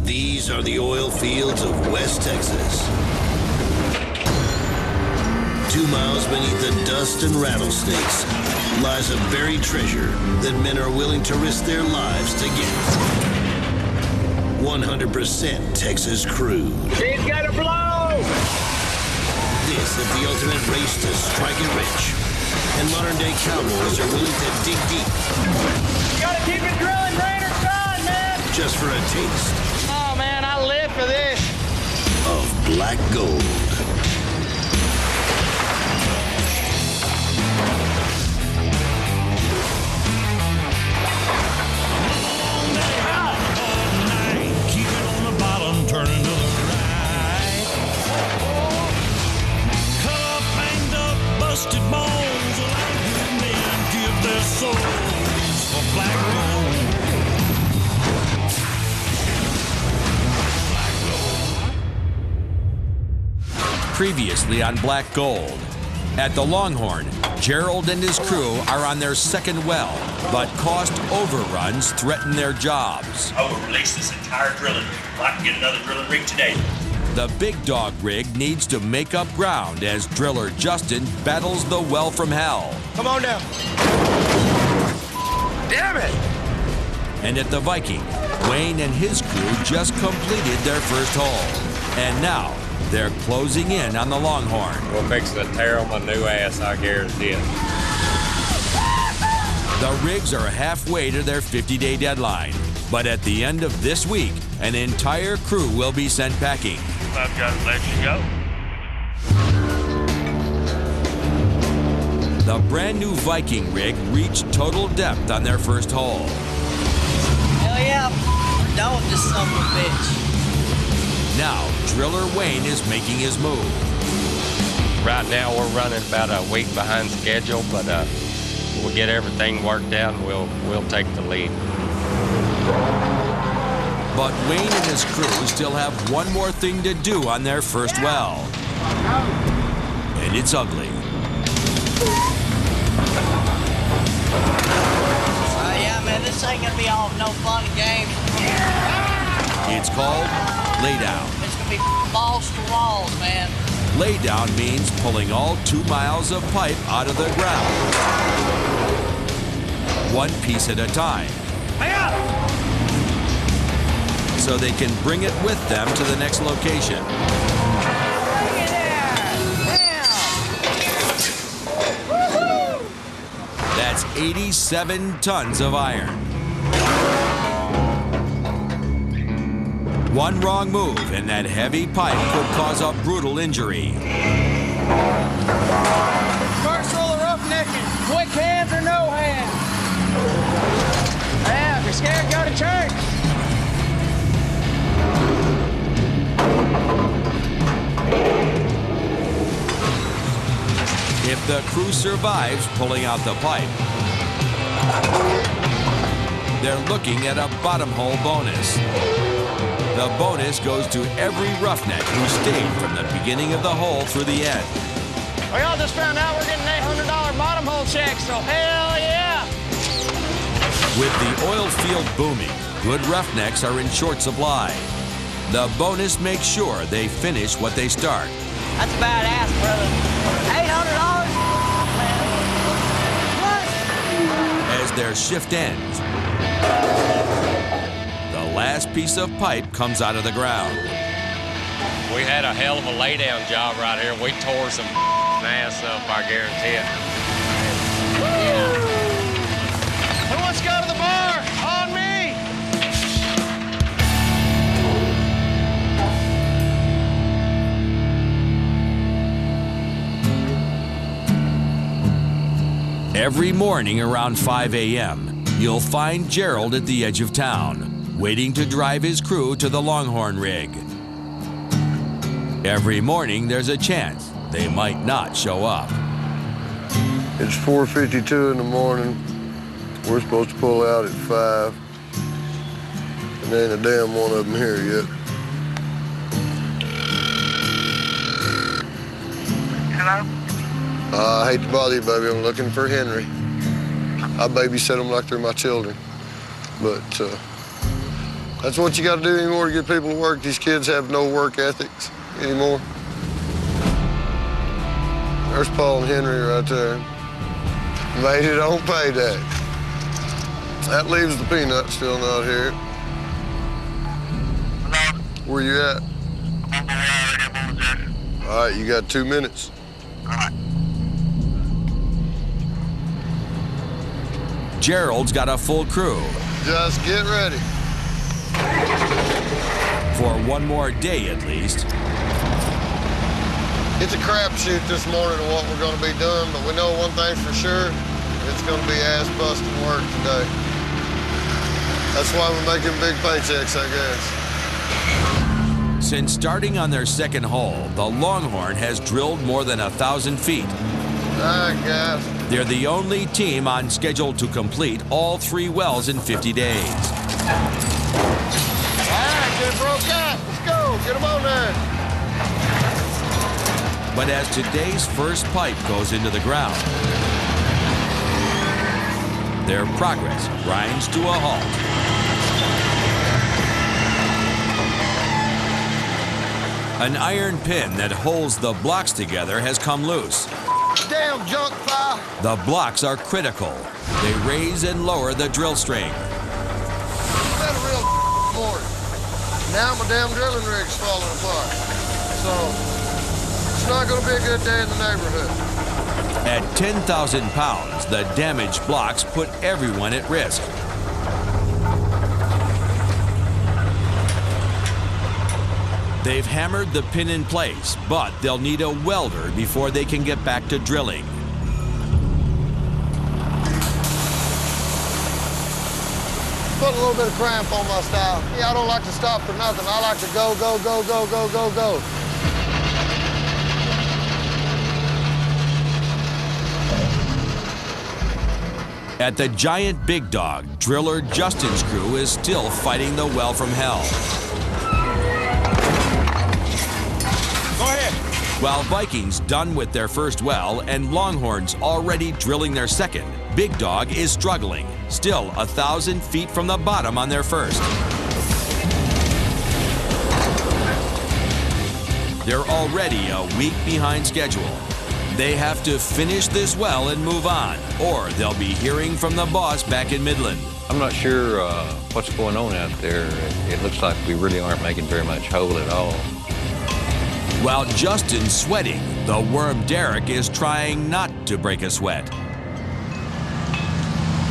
These are the oil fields of West Texas. 2 miles beneath the dust and rattlesnakes lies a buried treasure that men are willing to risk their lives to get. 100% Texas crude. He's got to blow! This is the ultimate race to strike it rich. And modern-day cowboys are willing to dig deep. You gotta keep it drilling, rain or shine, man! Just for a taste. Oh, man, I live for this. Of black gold. Busted bones, alive men give their souls for black gold. Previously on Black Gold. At the Longhorn, Gerald and his crew are on their second well, but cost overruns threaten their jobs. I will release this entire drilling rig. If I can get another drilling rig today. The big dog rig needs to make up ground as driller Justin battles the well from hell. Come on down. Damn it! And at the Viking, Wayne and his crew just completed their first hole. And now, they're closing in on the Longhorn. We'll fix the tear on my new ass, I guarantee it. The rigs are halfway to their 50-day deadline. But at the end of this week, an entire crew will be sent packing. I've got to let you go. The brand new Viking rig reached total depth on their first hole. Hell yeah, we're done with this son of a bitch. Now, driller Wayne is making his move. Right now, we're running about a week behind schedule, but we'll get everything worked out and we'll take the lead. But Wayne and his crew still have one more thing to do on their first well. And it's ugly. Yeah, man, this ain't gonna be all no fun and games. It's called laydown. It's gonna be balls to walls, man. Laydown means pulling all 2 miles of pipe out of the ground. One piece at a time. So they can bring it with them to the next location. That's 87 tons of iron. One wrong move and that heavy pipe could cause a brutal injury. First rule of roughnecking, quick hands or no hands. Yeah, if you're scared, go to church. If the crew survives pulling out the pipe, they're looking at a bottom hole bonus. The bonus goes to every roughneck who stayed from the beginning of the hole through the end. We all just found out we're getting an $800 bottom hole check, so hell yeah! With the oil field booming, good roughnecks are in short supply. The bonus makes sure they finish what they start. That's badass, brother. $800? What? As their shift ends, the last piece of pipe comes out of the ground. We had a hell of a laydown job right here. We tore some ass up, I guarantee it. Who wants to go to the bar? On me! Every morning around 5 a.m., you'll find Gerald at the edge of town, waiting to drive his crew to the Longhorn rig. Every morning, there's a chance they might not show up. It's 4:52 in the morning. We're supposed to pull out at 5. And there ain't a damn one of them here yet. Hello? I hate to bother you, baby. I'm looking for Henry. I babysit them like they're my children. But That's what you got to do anymore to get people to work. These kids have no work ethics anymore. There's Paul and Henry right there. Made it on payday. That leaves the Peanut still not here. Where you at? All right, you got 2 minutes. All right. Gerald's got a full crew. Just get ready. For one more day at least. It's a crapshoot this morning of what we're going to be doing, but we know one thing for sure. It's going to be ass-busting work today. That's why we're making big paychecks, I guess. Since starting on their second hole, the Longhorn has drilled more than 1,000 feet. I guess. They're the only team on schedule to complete all 3 wells in 50 days. All right, get it broke out. Let's go. Get them on there. But as today's first pipe goes into the ground, their progress grinds to a halt. An iron pin that holds the blocks together has come loose. Damn junk file. The blocks are critical. They raise and lower the drill string. Been a real morning. Now my damn drilling rig's falling apart. So it's not going to be a good day in the neighborhood. At 10,000 pounds, the damaged blocks put everyone at risk. They've hammered the pin in place, but they'll need a welder before they can get back to drilling. Put a little bit of cramp on my style. Yeah, I don't like to stop for nothing. I like to go, go, go, go, go, go, go. At the giant Big Dog, driller Justin's crew is still fighting the well from hell. Go ahead. While Viking's done with their first well and Longhorn's already drilling their second, Big Dog is struggling, still 1,000 feet from the bottom on their first. They're already a week behind schedule. They have to finish this well and move on, or they'll be hearing from the boss back in Midland. I'm not sure what's going on out there. It looks like we really aren't making very much hole at all. While Justin's sweating, the worm Derek is trying not to break a sweat.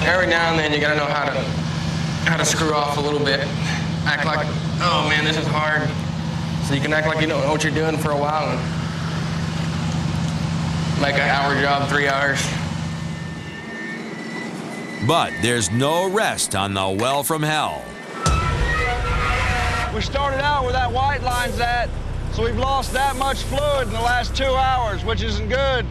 Every now and then you gotta know how to screw off a little bit. Act like, oh man, this is hard. So you can act like you don't know what you're doing for a while and make an hour job 3 hours. But there's no rest on the well from hell. We started out where that white line's at, so we've lost that much fluid in the last 2 hours, which isn't good.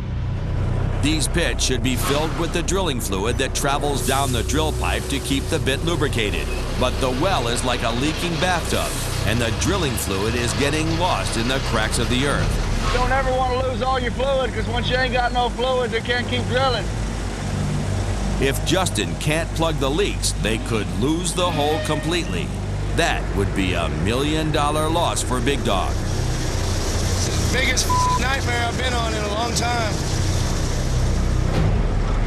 These pits should be filled with the drilling fluid that travels down the drill pipe to keep the bit lubricated. But the well is like a leaking bathtub, and the drilling fluid is getting lost in the cracks of the earth. You don't ever want to lose all your fluid, because once you ain't got no fluid, you can't keep drilling. If Justin can't plug the leaks, they could lose the hole completely. That would be $1 million loss for Big Dog. It's the biggest nightmare I've been on in a long time.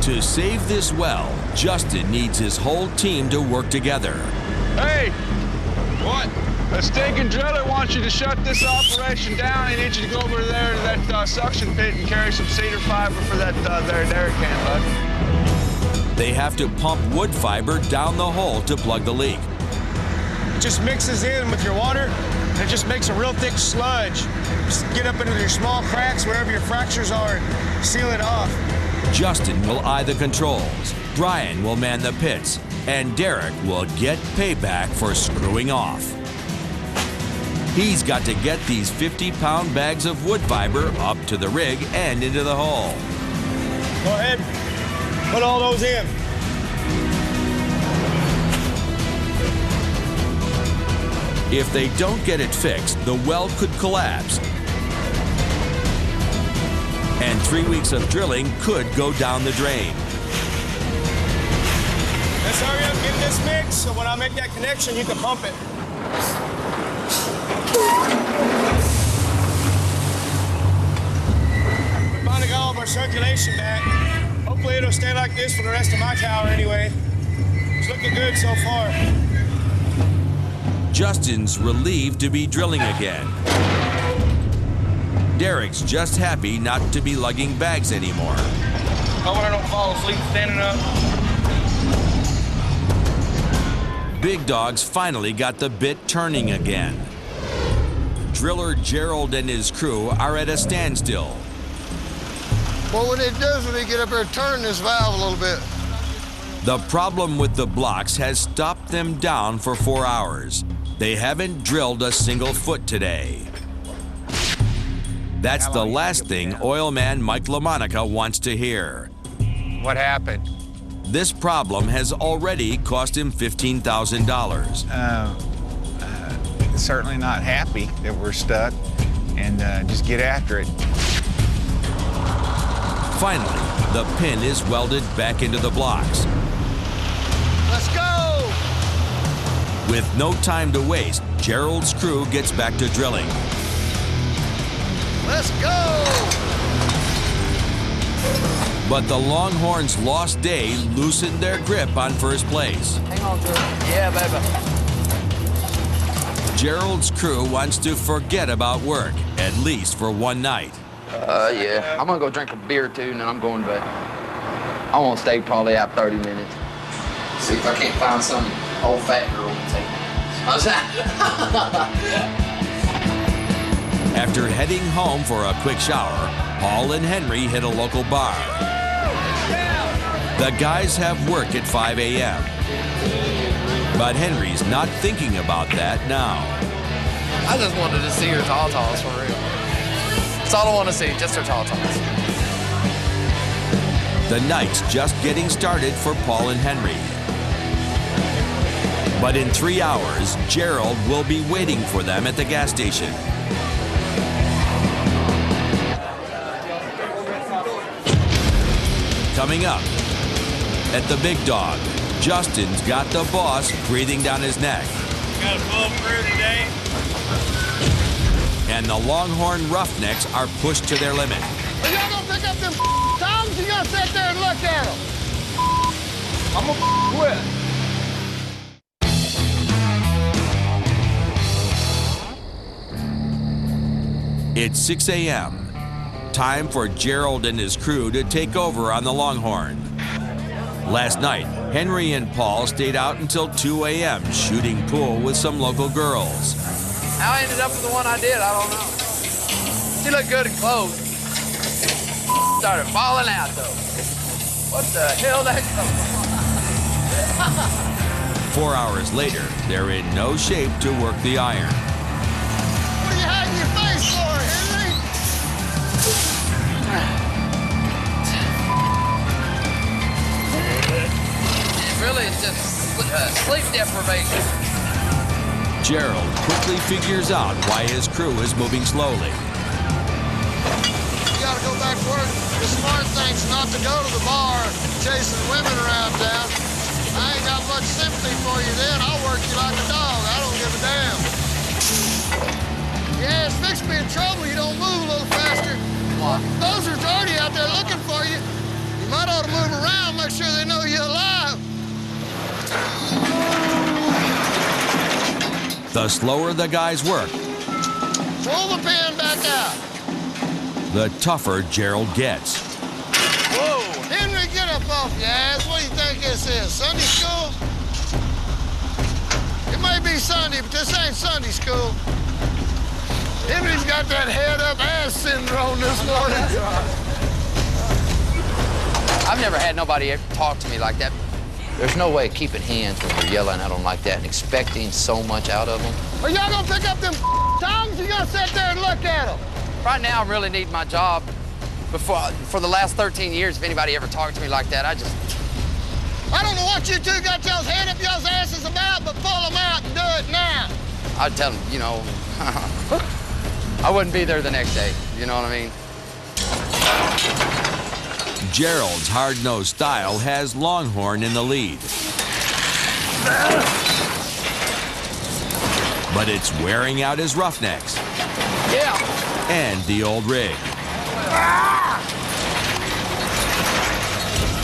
To save this well, Justin needs his whole team to work together. Hey! What? The stinking driller wants you to shut this operation down. He needs you to go over there to that suction pit and carry some cedar fiber for that there dairy can, bud. They have to pump wood fiber down the hole to plug the leak. It just mixes in with your water, and it just makes a real thick sludge. Just get up into your small cracks wherever your fractures are and seal it off. Justin will eye the controls, Brian will man the pits, and Derek will get payback for screwing off. He's got to get these 50-pound bags of wood fiber up to the rig and into the hole. Go ahead, put all those in. If they don't get it fixed, the well could collapse. And 3 weeks of drilling could go down the drain. Let's hurry up, get in this mix, so when I make that connection, you can pump it. We finally got all of our circulation back. Hopefully it'll stay like this for the rest of my tower anyway. It's looking good so far. Justin's relieved to be drilling again. Derek's just happy not to be lugging bags anymore. Hope I don't fall asleep standing up. Big Dog's finally got the bit turning again. Driller Gerald and his crew are at a standstill. Well, what it does when they get up there, turn this valve a little bit. The problem with the blocks has stopped them down for 4 hours. They haven't drilled a single foot today. That's the last thing oilman Mike LaMonica wants to hear. What happened? This problem has already cost him $15,000. Certainly not happy that we're stuck, and just get after it. Finally, the pin is welded back into the blocks. Let's go! With no time to waste, Gerald's crew gets back to drilling. Let's go! But the Longhorns' lost day loosened their grip on first place. Hang on, Drew. Yeah, baby. Gerald's crew wants to forget about work, at least for one night. Yeah. I'm gonna go drink a beer too, and then I'm going to bed. I won't stay probably out 30 minutes. See if I can't find some old fat girl to take me. How's that? After heading home for a quick shower, Paul and Henry hit a local bar. The guys have work at 5 a.m. But Henry's not thinking about that now. I just wanted to see her tatas for real. That's all I want to see, just her tatas. The night's just getting started for Paul and Henry. But in 3 hours, Gerald will be waiting for them at the gas station. Coming up, at the Big Dog, Justin's got the boss breathing down his neck. Got a full crew today. And the Longhorn Roughnecks are pushed to their limit. Are y'all gonna pick up them tongs? You gotta sit there and look at them. I'm gonna quit. It's 6 a.m. Time for Gerald and his crew to take over on the Longhorn. Last night, Henry and Paul stayed out until 2 a.m. shooting pool with some local girls. How I ended up with the one I did, I don't know. She looked good in clothes. Started falling out, though. What the hell that come from? 4 hours later, they're in no shape to work the iron. What are you hiding your face for, Henry? Really, it's just sleep deprivation. Gerald quickly figures out why his crew is moving slowly. You gotta go back to work. The smart thing's not to go to the bar chasing women around town. I ain't got much sympathy for you then. I'll work you like a dog. I don't give a damn. Yeah, it's fixed me in trouble. You don't move a little faster. What? Those are already out there looking for you. You might ought to move around, make sure they know you're alive. The slower the guys work, Pull the pin back out. the tougher Gerald gets. Whoa. Henry, get up off your ass. What do you think this is, Sunday school? It may be Sunday, but this ain't Sunday school. Henry's got that head-up ass syndrome this morning. I've never had nobody ever talk to me like that. There's no way of keeping hands when you're yelling at them like that and expecting so much out of them. Are y'all gonna pick up them tongs? You gotta sit there and look at them. Right now, I really need my job. For the last 13 years, if anybody ever talked to me like that, I don't know what you two got y'all's head up y'all's asses about, but pull them out and do it now. I'd tell them, you know, I wouldn't be there the next day. You know what I mean? Gerald's hard-nosed style has Longhorn in the lead. But it's wearing out his roughnecks. Yeah. And the old rig.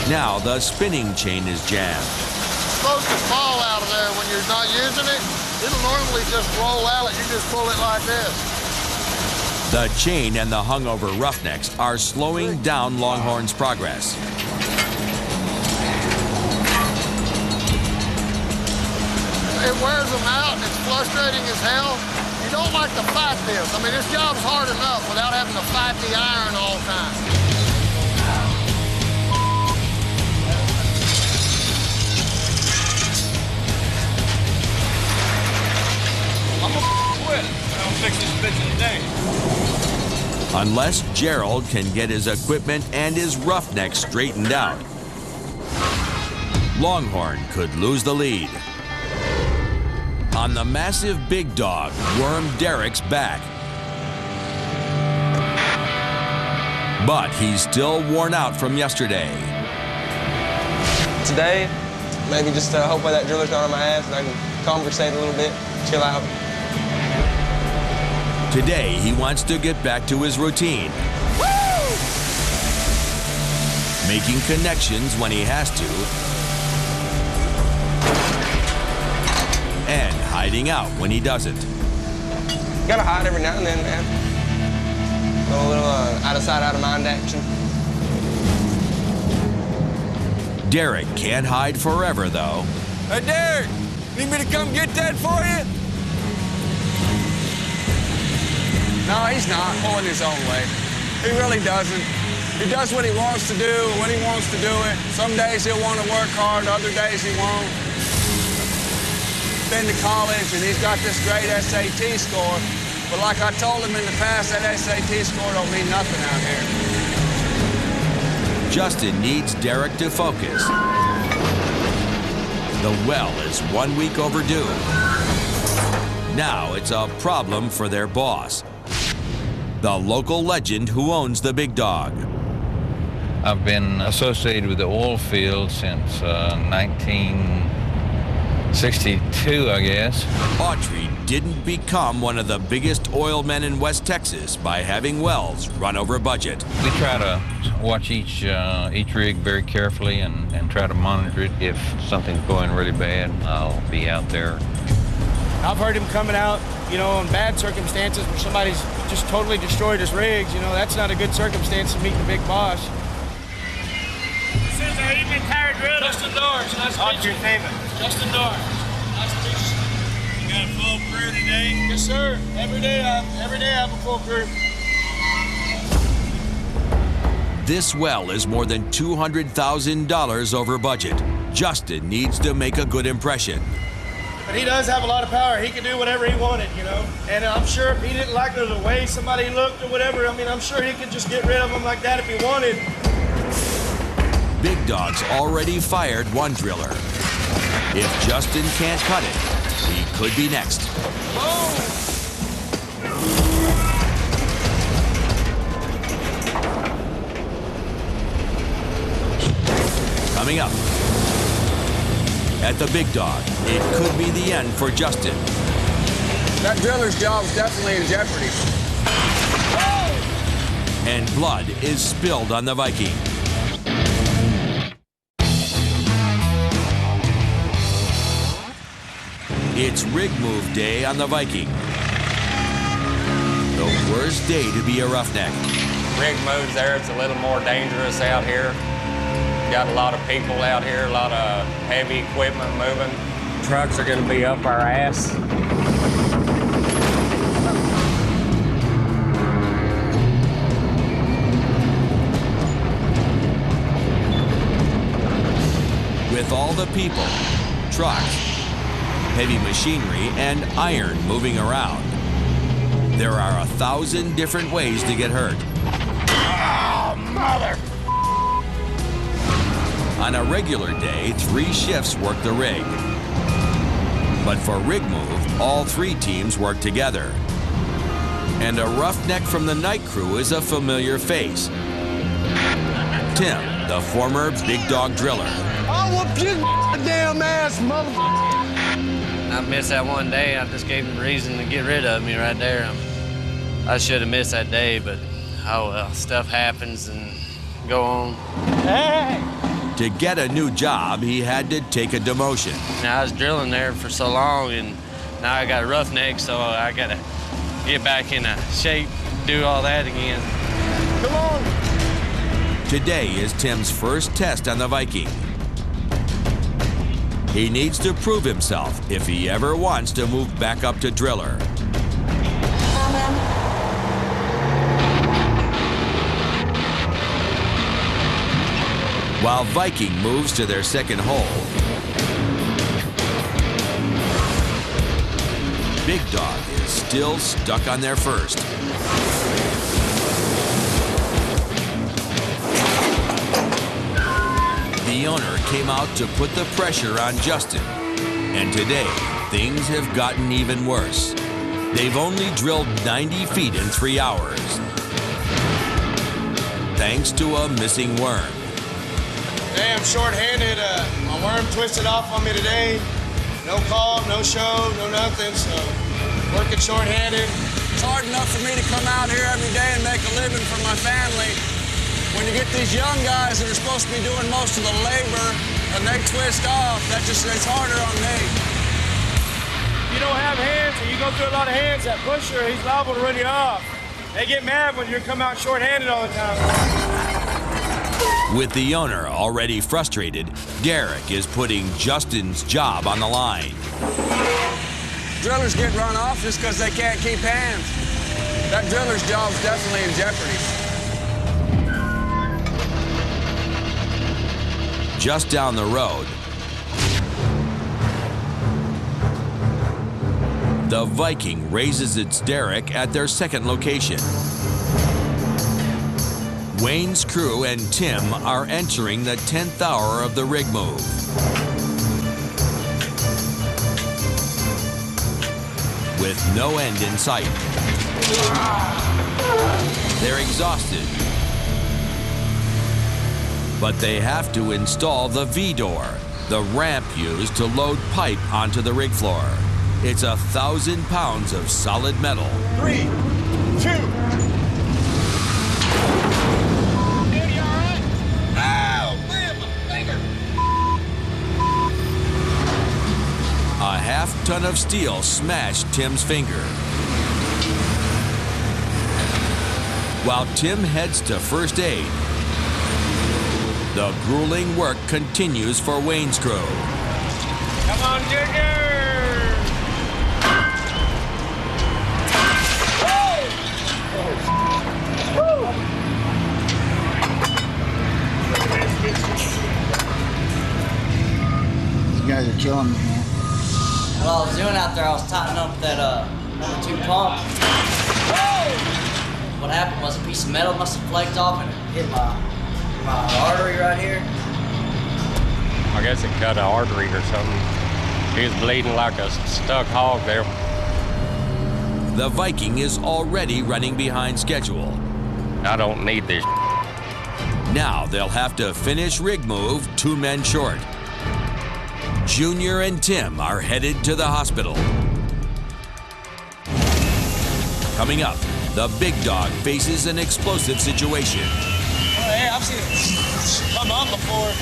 Now the spinning chain is jammed. It's supposed to fall out of there when you're not using it. It'll normally just roll out. You just pull it like this. The chain and the hungover roughnecks are slowing down Longhorn's progress. It wears them out, and it's frustrating as hell. You don't like to fight this. I mean, this job's hard enough without having to fight the iron all the time. I'm gonna quit. I'll fix this bitch in a day. Unless Gerald can get his equipment and his roughneck straightened out, Longhorn could lose the lead. On the massive Big Dog, Worm Derek's back. But he's still worn out from yesterday. Today, maybe just hopefully that driller's not on my ass and I can conversate a little bit, chill out. Today, he wants to get back to his routine. Woo! Making connections when he has to. And hiding out when he doesn't. You gotta hide every now and then, man. A little out of sight, out of mind action. Derek can't hide forever, though. Hey, Derek, need me to come get that for you? No, he's not pulling his own weight. He really doesn't. He does what he wants to do when he wants to do it. Some days he'll want to work hard, other days he won't. Been to college and he's got this great SAT score, but like I told him in the past, that SAT score don't mean nothing out here. Justin needs Derek to focus. The well is 1 week overdue. Now it's a problem for their boss, the local legend who owns the Big Dog. I've been associated with the oil field since 1962, I guess. Autry didn't become one of the biggest oil men in West Texas by having wells run over budget. We try to watch each rig very carefully and try to monitor it. If something's going really bad, I'll be out there. I've heard him coming out, you know, in bad circumstances where somebody's just totally destroyed his rigs. You know, that's not a good circumstance to meet the big boss. This is our evening tire drill. Justin Doors. Nice to meet you. Your name? Justin Doors. Nice to meet you. You got a full crew today? Yes, sir. Every day I have a full crew. This well is more than $200,000 over budget. Justin needs to make a good impression. But he does have a lot of power. He can do whatever he wanted, you know. And I'm sure if he didn't like the way somebody looked or whatever, I mean, I'm sure he could just get rid of them like that if he wanted. Big Dog's already fired one driller. If Justin can't cut it, he could be next. Coming up. At the Big Dog, it could be the end for Justin. That driller's job is definitely in jeopardy. And blood is spilled on the Viking. It's rig move day on the Viking. The worst day to be a roughneck. Rig moves there, it's a little more dangerous out here. Got a lot of people out here, a lot of heavy equipment moving. Trucks are going to be up our ass. With all the people, trucks, heavy machinery, and iron moving around, there are 1,000 different ways to get hurt. Oh, mother! On a regular day, 3 shifts work the rig. But for rig move, all 3 teams work together. And a roughneck from the night crew is a familiar face. Tim, the former Big Dog driller. I'll whoop You damn ass motherfucker. I missed that one day. I just gave him reason to get rid of me right there. I should have missed that day, but oh well, stuff happens and go on. Hey! To get a new job, he had to take a demotion. Now, I was drilling there for so long, and now I got a roughneck, so I got to get back in shape, do all that again. Come on. Today is Tim's first test on the Viking. He needs to prove himself if he ever wants to move back up to driller. While Viking moves to their second hole, Big Dog is still stuck on their first. The owner came out to put the pressure on Justin, and today things have gotten even worse. They've only drilled 90 feet in 3 hours, thanks to a missing worm. Hey, I'm short-handed. My worm twisted off on me today. No call, no show, no nothing, so working short-handed. It's hard enough for me to come out here every day and make a living for my family. When you get these young guys that are supposed to be doing most of the labor and they twist off, it's harder on me. You don't have hands, and you go through a lot of hands, that pusher, he's liable to run you off. They get mad when you come out short-handed all the time. With the owner already frustrated, Derek is putting Justin's job on the line. Drillers get run off just because they can't keep hands. That driller's job's definitely in jeopardy. Just down the road, the Viking raises its derrick at their second location. Wayne's crew and Tim are entering the 10th hour of the rig move. With no end in sight, they're exhausted. But they have to install the V-door, the ramp used to load pipe onto the rig floor. It's 1,000 pounds of solid metal. 3, 2. A half-ton of steel smashed Tim's finger. While Tim heads to first aid, the grueling work continues for Wayne's crew. Come on, Junior! You guys are killing me, man. While I was doing out there, I was tightening up that number 2 pump. What happened was a piece of metal must have flaked off and it hit my artery right here. I guess it cut an artery or something. He was bleeding like a stuck hog there. The Viking is already running behind schedule. I don't need this. Now they'll have to finish rig move 2 men short. Junior and Tim are headed to the hospital. Coming up, the Big Dog faces an explosive situation. Hey, I've seen it come up before.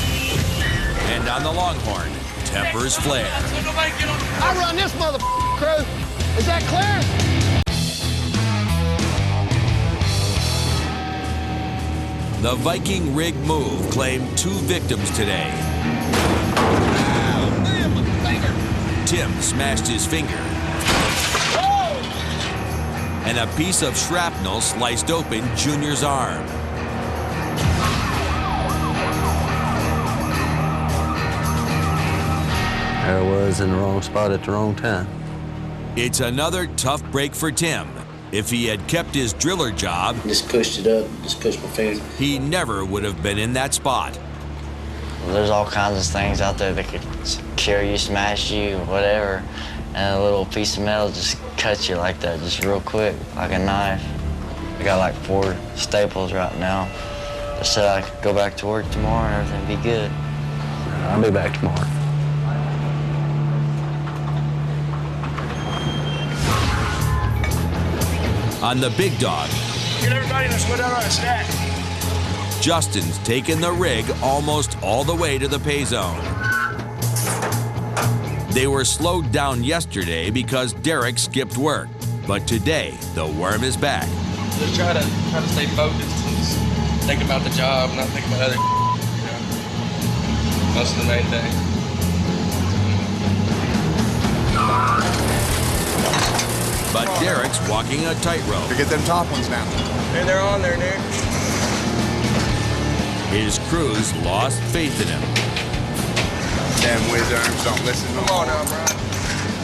And on the Longhorn, tempers flare. I run this motherfucking crew. Is that clear? The Viking rig move claimed 2 victims today. Tim smashed his finger. And a piece of shrapnel sliced open Junior's arm. I was in the wrong spot at the wrong time. It's another tough break for Tim. If he had kept his driller job, Just pushed it up, just pushed my finger. he never would have been in that spot. Well, there's all kinds of things out there that could kill you, smash you, whatever. And a little piece of metal just cuts you like that, just real quick, like a knife. I got like 4 staples right now. Just said I could go back to work tomorrow and everything be good. I'll be back tomorrow. On the big dog, Get everybody to split out on a stack. Justin's taken the rig almost all the way to the pay zone. They were slowed down yesterday because Derek skipped work, but today the worm is back. Just try to stay focused and just think about the job, not think about other. That's the main thing. But Derek's walking a tightrope. To get them top ones now. Hey, they're on there, Nick. His crew's lost faith in him. Damn whiz arms don't listen. Come on now, bro.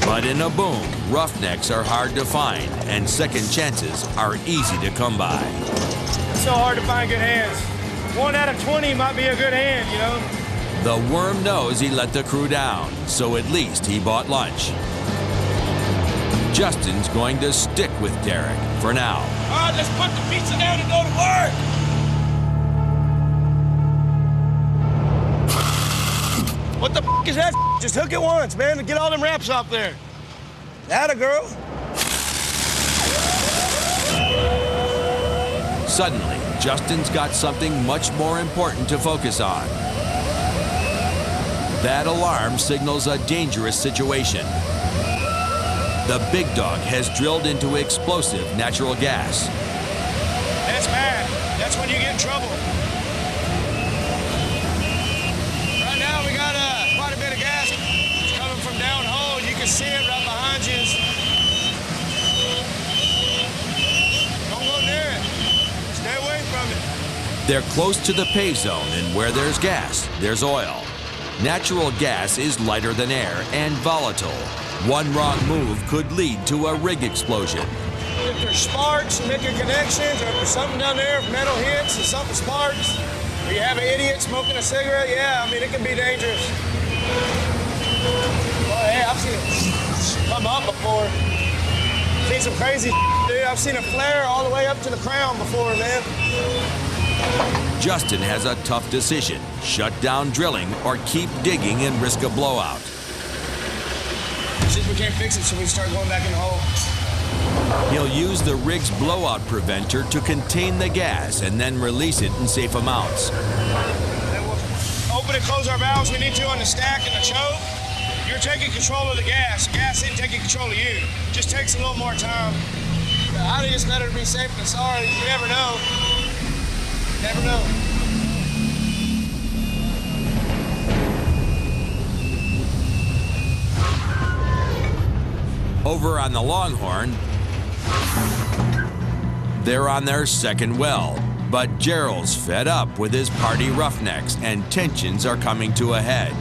But in a boom, roughnecks are hard to find, and second chances are easy to come by. It's so hard to find good hands. 1 out of 20 might be a good hand, you know? The worm knows he let the crew down, so at least he bought lunch. Justin's going to stick with Derek for now. All right, let's put the pizza down and go to work. What the is that? Just hook it once, man, and get all them wraps off there. That a girl? Suddenly, Justin's got something much more important to focus on. That alarm signals a dangerous situation. The big dog has drilled into explosive natural gas. That's bad. That's when you get in trouble. Right now, we got quite a bit of gas. It's coming from down hole. You can see it right behind you. Don't go near it. Stay away from it. They're close to the pay zone, and where there's gas, there's oil. Natural gas is lighter than air and volatile. One wrong move could lead to a rig explosion. If there's sparks, making connections, or if there's something down there, if metal hits and something sparks, or you have an idiot smoking a cigarette, yeah, I mean, it can be dangerous. Well, hey, I've seen it come up before. Seen some crazy dude. I've seen a flare all the way up to the crown before, man. Justin has a tough decision: shut down drilling or keep digging and risk a blowout. Since we can't fix it, so we start going back in the hole. He'll use the rig's blowout preventer to contain the gas and then release it in safe amounts. Then we'll open and close our valves we need to on the stack and the choke. You're taking control of the gas. Gas ain't taking control of you. Just takes a little more time. I think it's better to be safe than sorry. You never know. Never know. Over on the Longhorn, they're on their second well, but Gerald's fed up with his party roughnecks and tensions are coming to a head.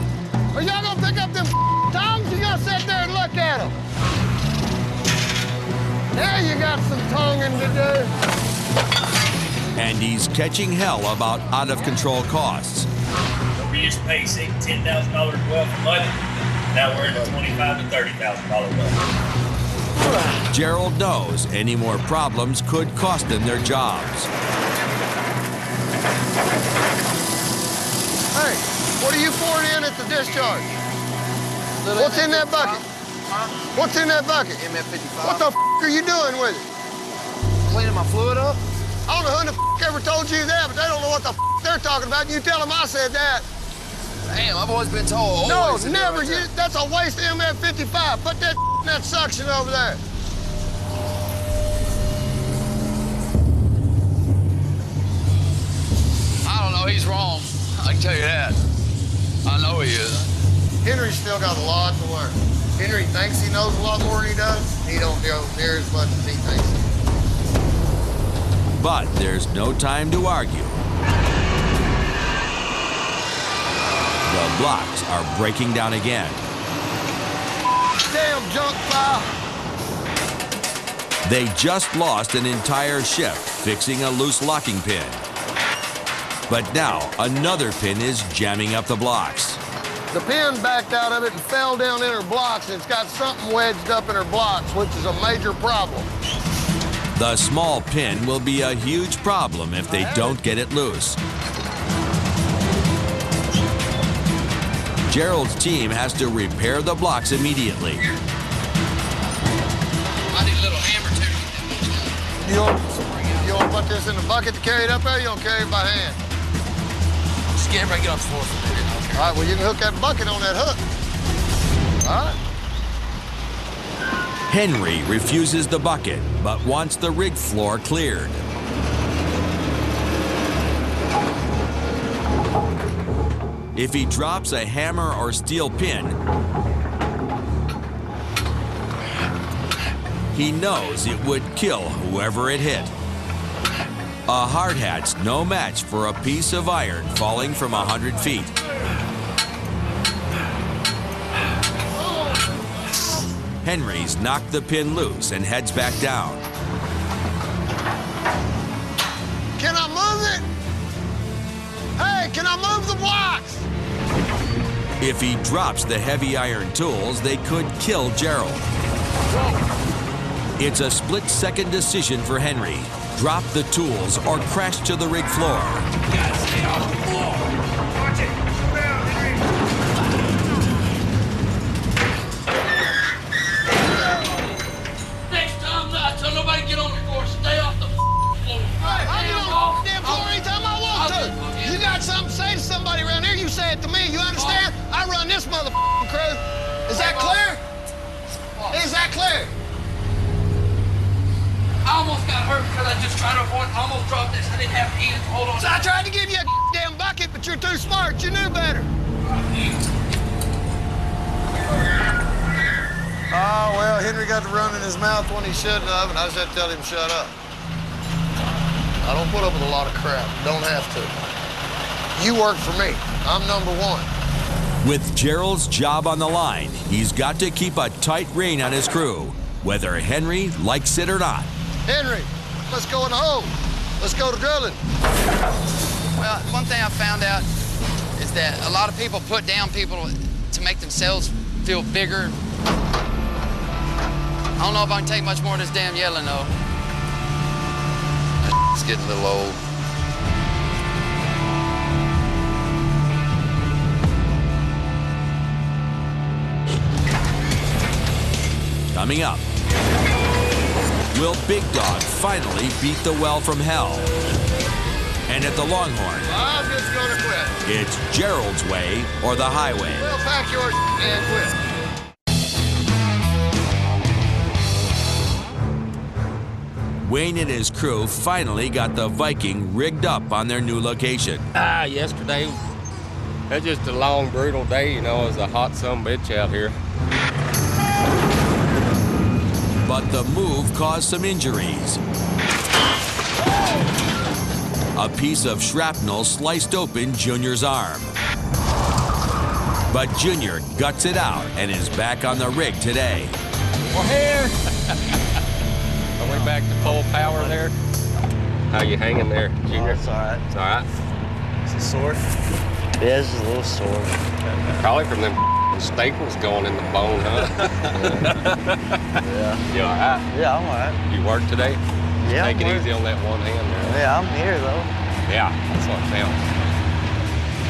Are y'all gonna pick up them tongues? You gotta sit there and look at them. Now you got some tonguing to do. And he's catching hell about out-of-control costs. We used to pay $10,000 well for money. Now we're in the $25,000 to $30,000 well. Gerald knows any more problems could cost them their jobs. Hey, what are you pouring in at the discharge? What's in that bucket? What's in that bucket? MF55. What the are you doing with it? Cleaning my fluid up. I don't know who the ever told you that, but they don't know what the they're talking about. You tell them I said that. Damn, I've always been told. No, never. That's a waste of MF55. Put that in that suction over there. I don't know. He's wrong. I can tell you that. I know he is. Henry's still got a lot to learn. Henry thinks he knows a lot more than he does. He don't know near as much as he thinks. But there's no time to argue. The blocks are breaking down again. Damn junk pile. They just lost an entire shift fixing a loose locking pin. But now another pin is jamming up the blocks. The pin backed out of it and fell down in her blocks, and it's got something wedged up in her blocks, which is a major problem. The small pin will be a huge problem if they don't get it loose. Gerald's team has to repair the blocks immediately. I need a little hammer too. You want to put this in the bucket to carry it up there, or you want to carry it by hand? Just get everybody get on the floor for a minute. All right, well, you can hook that bucket on that hook. All right. Henry refuses the bucket, but wants the rig floor cleared. If he drops a hammer or steel pin, he knows it would kill whoever it hit. A hard hat's no match for a piece of iron falling from 100 feet. Henry's knocked the pin loose and heads back down. Can I move it? Hey, can I move the blocks? If he drops the heavy iron tools, they could kill Gerald. It's a split-second decision for Henry. Drop the tools or crash to the rig floor. Stay off the floor. Watch it. Slow down, Henry. Next time, I tell nobody get on the floor. Stay off the floor. Hey, I get on the damn floor anytime I want to. You got something to say to somebody around here, you say it to me. You understand? I run this motherfucking crew. Is that clear? Is that clear? I almost got hurt because I just tried to avoid. I almost dropped this. I didn't have hands to hold on. So I tried to give you a damn bucket, but you're too smart. You knew better. Oh, well, Henry got to run in his mouth when he shouldn't have, and I just had to tell him shut up. I don't put up with a lot of crap. Don't have to. You work for me. I'm number one. With Gerald's job on the line, he's got to keep a tight rein on his crew, whether Henry likes it or not. Henry, let's go in the hole. Let's go to drilling. Well, one thing I found out is that a lot of people put down people to make themselves feel bigger. I don't know if I can take much more of this damn yelling, though. It's getting a little old. Coming up, will Big Dog finally beat the well from hell? And at the Longhorn, I'm just gonna quit. it's Gerald's way or the highway. Well, pack your and quit. Wayne and his crew finally got the Viking rigged up on their new location. Yesterday, that's just a long, brutal day, you know. It was a hot sumbitch out here. But the move caused some injuries. A piece of shrapnel sliced open Junior's arm. But Junior guts it out and is back on the rig today. We're here. Are we back to full power there? How you hanging there, Junior? It's all right. It's all right. Is it sore? Yeah, it's just a little sore. Probably from them staples going in the bone, huh? Yeah. You all right? Yeah, I'm all right. You work today? Yeah, Take I'm it easy on that one hand there. Yeah, I'm here, though. Yeah, that's what it sounds.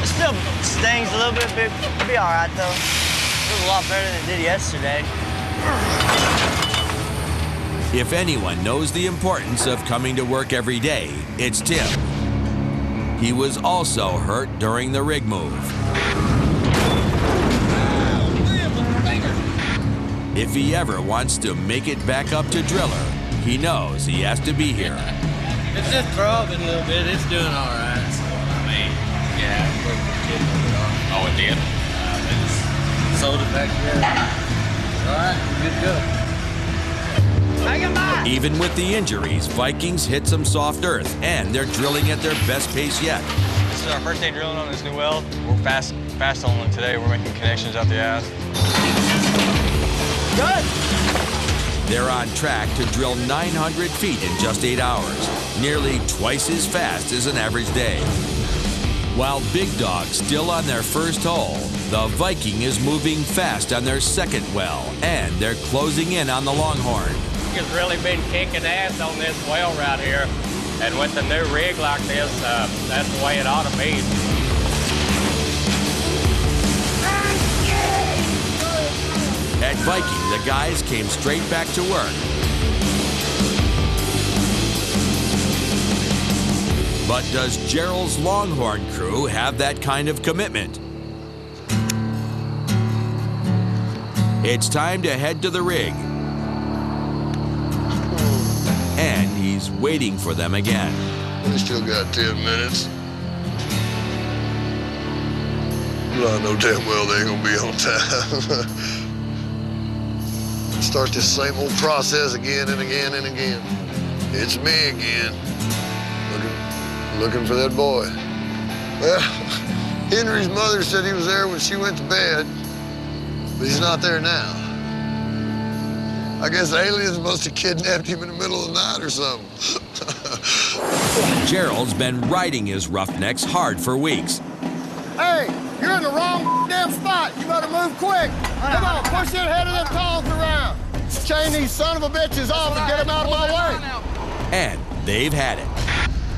It still stings a little bit, but it'll be all right, though. It was a lot better than it did yesterday. If anyone knows the importance of coming to work every day, it's Tim. He was also hurt during the rig move. If he ever wants to make it back up to Driller, he knows he has to be here. It's just throbbing a little bit. It's doing all right. So, I mean, yeah, Oh, it did? They just sold it back there. All right, good to go. Even with the injuries, Vikings hit some soft earth, and they're drilling at their best pace yet. This is our first day drilling on this new well. We're fast on it today. We're making connections out the ass. Good. They're on track to drill 900 feet in just 8 hours, nearly twice as fast as an average day. While Big Dog's still on their first hole, the Viking is moving fast on their second well, and they're closing in on the Longhorn. Has really been kicking ass on this well right here. And with a new rig like this, that's the way it ought to be. At Viking, the guys came straight back to work. But does Gerald's Longhorn crew have that kind of commitment? It's time to head to the rig. And he's waiting for them again. We still got 10 minutes. Well, I know damn well they ain't gonna be on time. Start this same old process again and again and again. It's me again, looking for that boy. Well, Henry's mother said he was there when she went to bed, but he's not there now. I guess aliens must have kidnapped him in the middle of the night or something. Gerald's been riding his roughnecks hard for weeks. Hey, you're in the wrong damn spot. You better move quick. Come on, push that head of them tongs around. Chain these son of a bitches off and get them out of my way. And they've had it.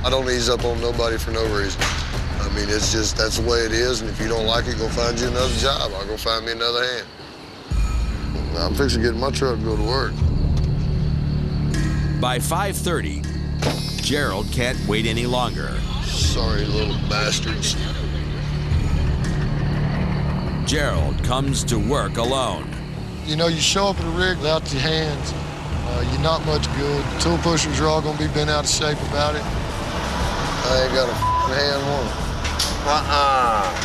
I don't ease up on nobody for no reason. I mean, it's just, that's the way it is, and if you don't like it, go find you another job. I'll go find me another hand. I'm fixing to get in my truck and go to work. By 5:30, Gerald can't wait any longer. Sorry, little bastards. Gerald comes to work alone. You know, you show up at a rig without your hands, you're not much good. The tool pushers are all gonna be bent out of shape about it. I ain't got a hand one.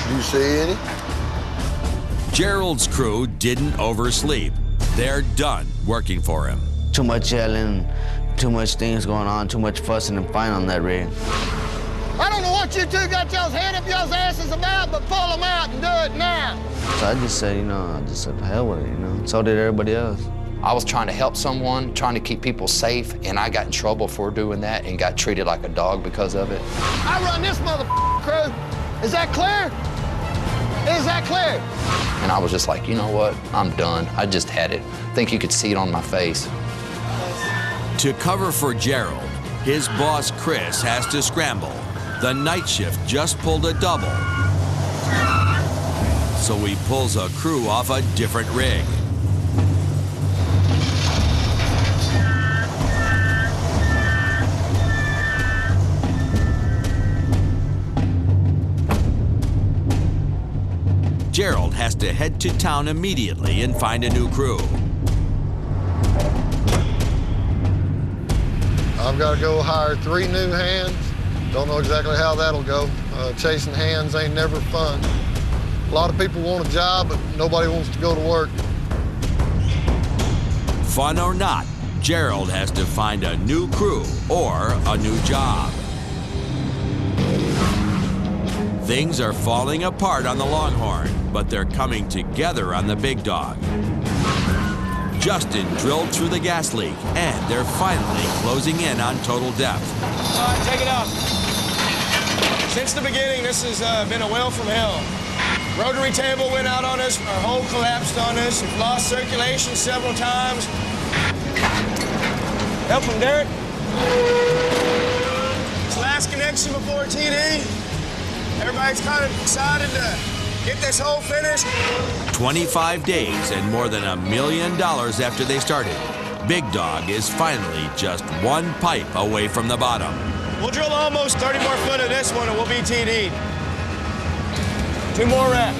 Do you see any? Gerald's crew didn't oversleep. They're done working for him. Too much yelling, too much things going on, too much fussing and fighting on that rig. I don't know what you two got y'all's head up y'all's asses about, but pull them out and do it now. So I just said, hell with it, So did everybody else. I was trying to help someone, trying to keep people safe, and I got in trouble for doing that and got treated like a dog because of it. I run this crew. Is that clear? Is that clear? And I was just like, you know what? I'm done. I just had it. I think you could see it on my face. To cover for Gerald, his boss Chris has to scramble. The night shift just pulled a double. So he pulls a crew off a different rig. Gerald has to head to town immediately and find a new crew. I've got to go hire 3 new hands. Don't know exactly how that'll go. Chasing hands ain't never fun. A lot of people want a job, but nobody wants to go to work. Fun or not, Gerald has to find a new crew or a new job. Things are falling apart on the Longhorn, but they're coming together on the Big Dog. Justin drilled through the gas leak, and they're finally closing in on total depth. All right, take it up. Since the beginning, this has been a well from hell. Rotary table went out on us, our hole collapsed on us, we've lost circulation several times. Help him, Derek. It's last connection before TD. Everybody's kind of excited to get this hole finished. 25 days and more than $1 million after they started, Big Dog is finally just one pipe away from the bottom. We'll drill almost 30 more foot of this one and we'll be TD'd. 2 more wraps.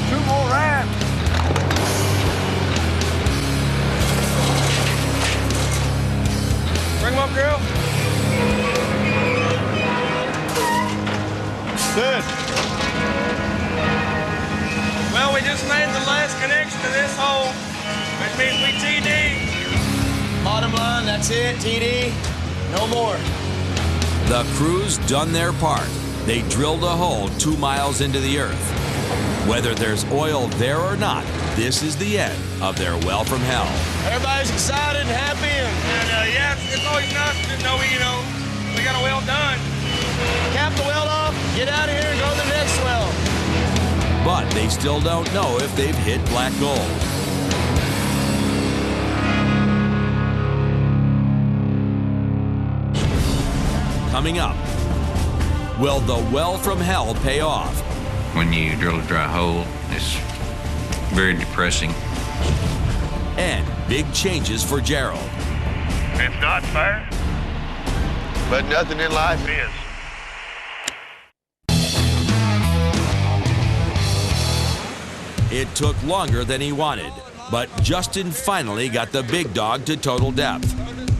2 more wraps. Bring them up, girl. Good. Well, we just made the last connection to this hole, which means we TD. Bottom line, that's it, TD. No more. The crew's done their part. They drilled a hole 2 miles into the earth. Whether there's oil there or not, this is the end of their well from hell. Everybody's excited and happy, and yeah, it's always nice to know we got a well done. Cap the well off, get out of here, and go to the next well. But they still don't know if they've hit black gold. Coming up, will the well from hell pay off? When you drill a dry hole, it's very depressing. and big changes for Gerald. It's not fair, but nothing in life is. It took longer than he wanted, but Justin finally got the big dog to total depth.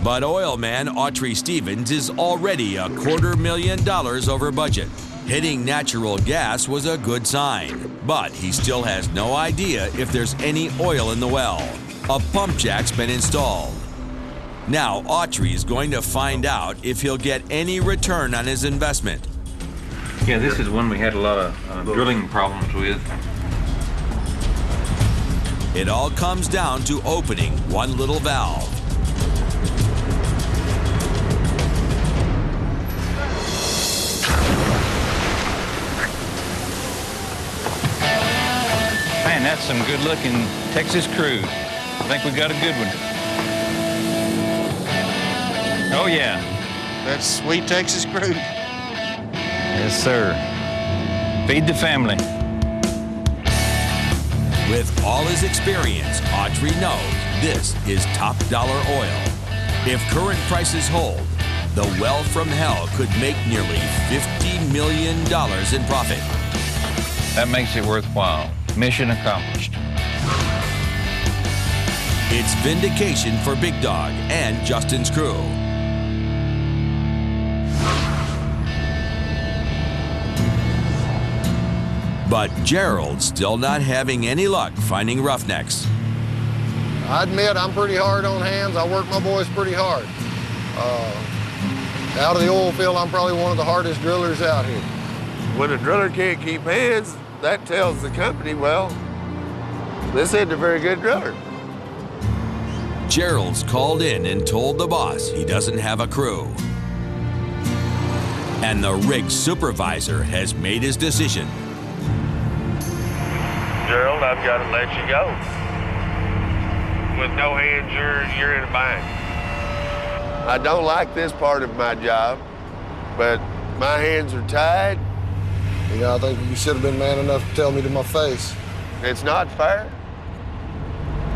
But oil man Autry Stevens is already $250,000 over budget. Hitting natural gas was a good sign, but he still has no idea if there's any oil in the well. A pump jack's been installed. Now Autry is going to find out if he'll get any return on his investment. Yeah, this is one we had a lot of drilling problems with. It all comes down to opening one little valve. Man, that's some good-looking Texas crude. I think we got a good one. Oh, yeah. That's sweet Texas crude. Yes, sir. Feed the family. With all his experience, Autry knows this is top dollar oil. If current prices hold, the well from hell could make nearly $50 million in profit. That makes it worthwhile. Mission accomplished. It's vindication for Big Dog and Justin's crew. But Gerald's still not having any luck finding roughnecks. I admit I'm pretty hard on hands. I work my boys pretty hard. Out of the oil field, I'm probably one of the hardest drillers out here. When a driller can't keep hands, that tells the company, well, this isn't a very good driller. Gerald's called in and told the boss he doesn't have a crew. And the rig supervisor has made his decision. Gerald, I've got to let you go. With no hands, you're in a bind. I don't like this part of my job, but my hands are tied. You know, I think you should have been man enough to tell me to my face. It's not fair,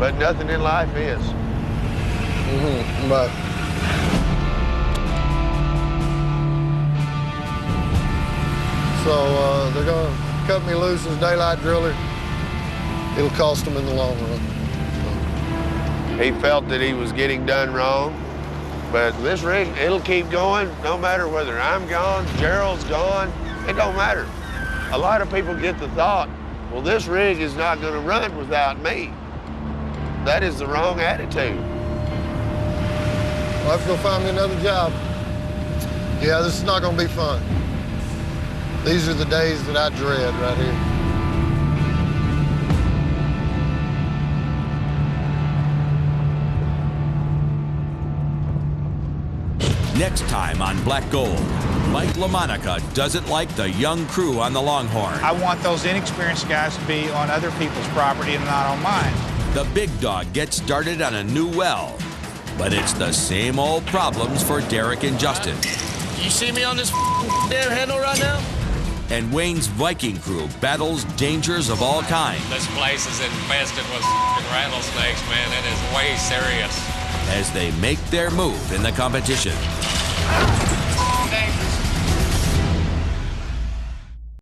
but nothing in life is. But so they're gonna cut me loose as daylight driller. It'll cost them in the long run. He felt that he was getting done wrong, but this rig, it'll keep going no matter whether I'm gone, Gerald's gone, it don't matter. A lot of people get the thought, well, this rig is not gonna run without me. That is the wrong attitude. I'll have to go find me another job. Yeah, this is not gonna be fun. These are the days that I dread right here. Next time on Black Gold, Mike LaMonica doesn't like the young crew on the Longhorn. I want those inexperienced guys to be on other people's property and not on mine. The Big Dog gets started on a new well, but it's the same old problems for Derek and Justin. You see me on this damn handle right now? And Wayne's Viking crew battles dangers of all kinds. This place is infested with rattlesnakes, man. It is way serious. As they make their move in the competition.